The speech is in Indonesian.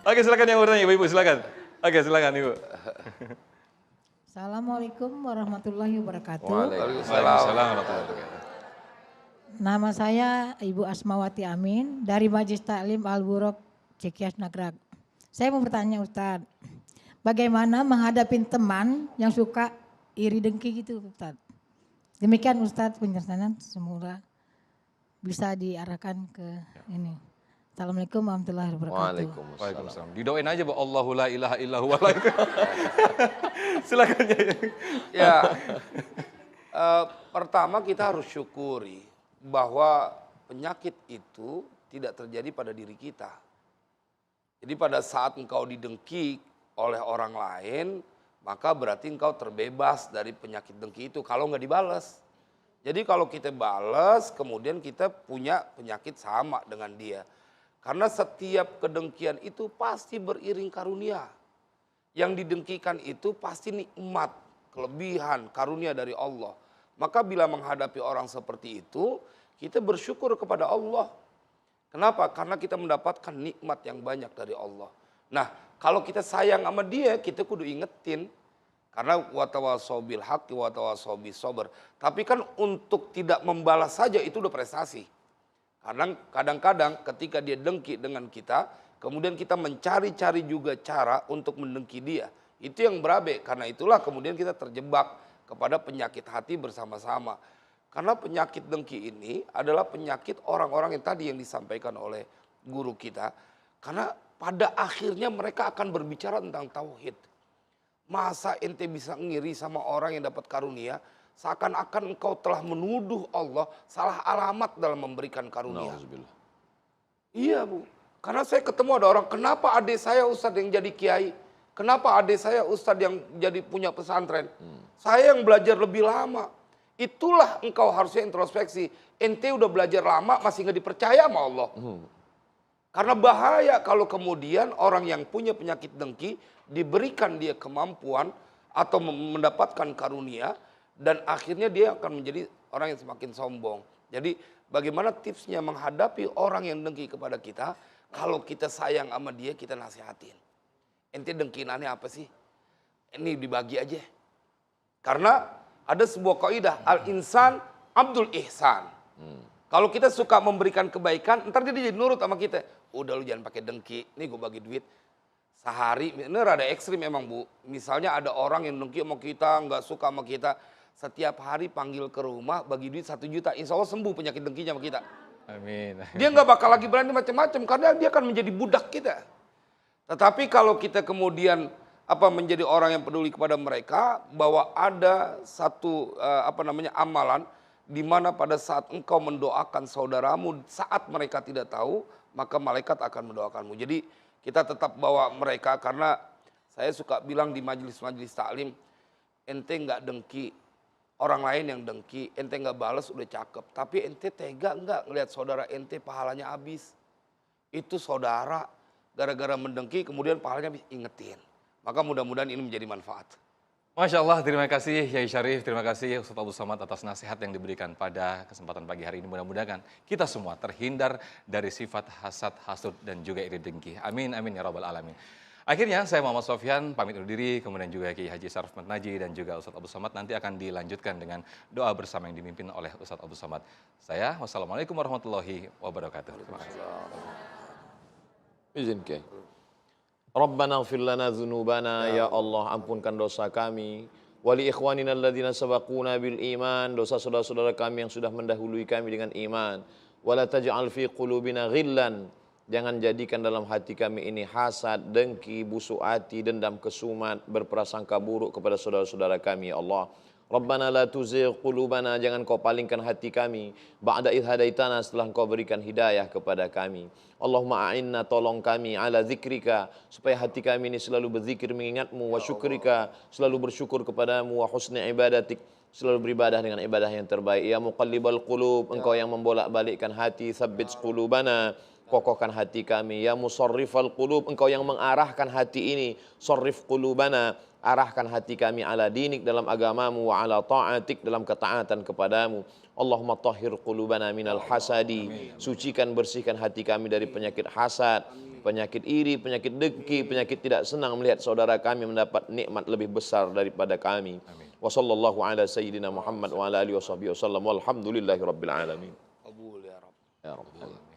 Oke, silakan yang bertanya Ibu, silakan. Oke, silakan Ibu. Assalamualaikum warahmatullahi wabarakatuh. Waalaikumsalam warahmatullahi wabarakatuh. Nama saya Ibu Asmawati Amin dari Majelis Taklim Al-Buruk Cikias Nagrak. Saya mau bertanya Ustadz, bagaimana menghadapi teman yang suka iri dengki gitu Ustadz? Demikian Ustadz penjelasan, semoga bisa diarahkan ke ini. Assalamualaikum warahmatullahi wabarakatuh. Waalaikumsalam. Didoain aja bahwa Allahu la ilaha illa huwa. Silakan Ya, pertama kita harus syukuri bahwa penyakit itu tidak terjadi pada diri kita. Jadi pada saat engkau didengki oleh orang lain, maka berarti engkau terbebas dari penyakit dengki itu kalau nggak dibalas. Jadi kalau kita balas, kemudian kita punya penyakit sama dengan dia. Karena setiap kedengkian itu pasti beriring karunia. Yang didengkikan itu pasti nikmat, kelebihan, karunia dari Allah. Maka bila menghadapi orang seperti itu, kita bersyukur kepada Allah. Kenapa? Karena kita mendapatkan nikmat yang banyak dari Allah. Nah, kalau kita sayang sama dia, kita kudu ingetin. Karena watawasau bil haqqi watawasau bis sabr. Tapi kan untuk tidak membalas saja itu udah prestasi. Karena kadang-kadang ketika dia dengki dengan kita, kemudian kita mencari-cari juga cara untuk mendengki dia. Itu yang berabe, karena itulah kemudian kita terjebak kepada penyakit hati bersama-sama. Karena penyakit dengki ini adalah penyakit orang-orang yang tadi yang disampaikan oleh guru kita. Karena pada akhirnya mereka akan berbicara tentang tauhid. Masa ente bisa ngiri sama orang yang dapat karunia, seakan-akan engkau telah menuduh Allah salah alamat dalam memberikan karunia. Iya Bu, karena saya ketemu ada orang, kenapa adik saya Ustadz yang jadi kiai? Kenapa adik saya Ustadz yang jadi punya pesantren? Saya yang belajar lebih lama. Itulah engkau harusnya introspeksi. Ente udah belajar lama masih nggak dipercaya sama Allah. Karena bahaya kalau kemudian orang yang punya penyakit dengki diberikan dia kemampuan atau mendapatkan karunia, dan akhirnya dia akan menjadi orang yang semakin sombong. Jadi bagaimana tipsnya menghadapi orang yang dengki kepada kita? Kalau kita sayang sama dia, kita nasihatin. Ente dengkinannya apa sih? Ini dibagi aja. Karena ada sebuah kaidah, al-insan abdul ihsan. Kalau kita suka memberikan kebaikan, ntar dia jadi nurut sama kita. Udah lu jangan pakai dengki, nih gue bagi duit. Sehari, ini rada ekstrim emang Bu. Misalnya ada orang yang dengki sama kita, nggak suka sama kita. Setiap hari panggil ke rumah, bagi duit 1 juta. Insya Allah sembuh penyakit dengkinya sama kita. Amin. Dia nggak bakal lagi berani macam-macam, karena dia akan menjadi budak kita. Tetapi kalau kita kemudian menjadi orang yang peduli kepada mereka, bahwa ada satu amalan, di mana pada saat engkau mendoakan saudaramu, saat mereka tidak tahu, maka malaikat akan mendoakanmu. Jadi kita tetap bawa mereka, karena saya suka bilang di majelis-majelis taklim, ente nggak dengki orang lain yang dengki, ente nggak balas udah cakep. Tapi ente tega nggak ngelihat saudara ente pahalanya habis? Itu saudara gara-gara mendengki kemudian pahalanya habis, ingetin. Maka mudah-mudahan ini menjadi manfaat. Masya Allah, terima kasih Yai Syarif, terima kasih Ustadz Abdul Somad atas nasihat yang diberikan pada kesempatan pagi hari ini. Mudah-mudahan kita semua terhindar dari sifat hasad, hasud, dan juga iri dengki. Amin, amin ya rabbal alamin. Akhirnya saya Muhammad Sofyan pamit undur diri, kemudian juga Kiai Haji Sarif Naji dan juga Ustadz Abdul Somad nanti akan dilanjutkan dengan doa bersama yang dimimpin oleh Ustadz Abdul Somad. Saya, wassalamualaikum warahmatullahi wabarakatuh. Terima kasih. Izin Kiai. Rabbana ighfir lana dzunubana, ya Allah ampunkan dosa kami. Wali ikhwanina alladzina sabaquna bil iman, dosa saudara-saudara kami yang sudah mendahului kami dengan iman. Wala taj'al fi qulubina ghillan, jangan jadikan dalam hati kami ini hasad, dengki, busuk hati, dendam, kesumat, berprasangka buruk kepada saudara-saudara kami ya Allah. Rabbana la tuzigh qulubana, jangan kau palingkan hati kami ba'da idh hadaitana, setelah kau berikan hidayah kepada kami. Allahumma a'inna, tolong kami ala zikrika, supaya hati kami ini selalu berzikir mengingatmu, wa syukrika, selalu bersyukur kepadamu, wa husni ibadatik, selalu beribadah dengan ibadah yang terbaik. Ya muqallibal qulub, engkau yang membolak-balikkan hati, tsabbit qulubana, kokohkan hati kami. Ya musarrifal qulub, engkau yang mengarahkan hati ini. Sarrif qulubana, arahkan hati kami ala dinik dalam agamamu, wa ala ta'atik dalam ketaatan kepadamu. Allahumma tahhir qulubana minal hasadi, sucikan bersihkan hati kami dari penyakit hasad, penyakit iri, penyakit dengki, penyakit tidak senang melihat saudara kami mendapat nikmat lebih besar daripada kami. Wa sallallahu ala sayyidina Muhammad wa ala alihi washabbihi wasallam walhamdulillahi rabbil alamin. Qabul ya Rabb. Ya Rabb.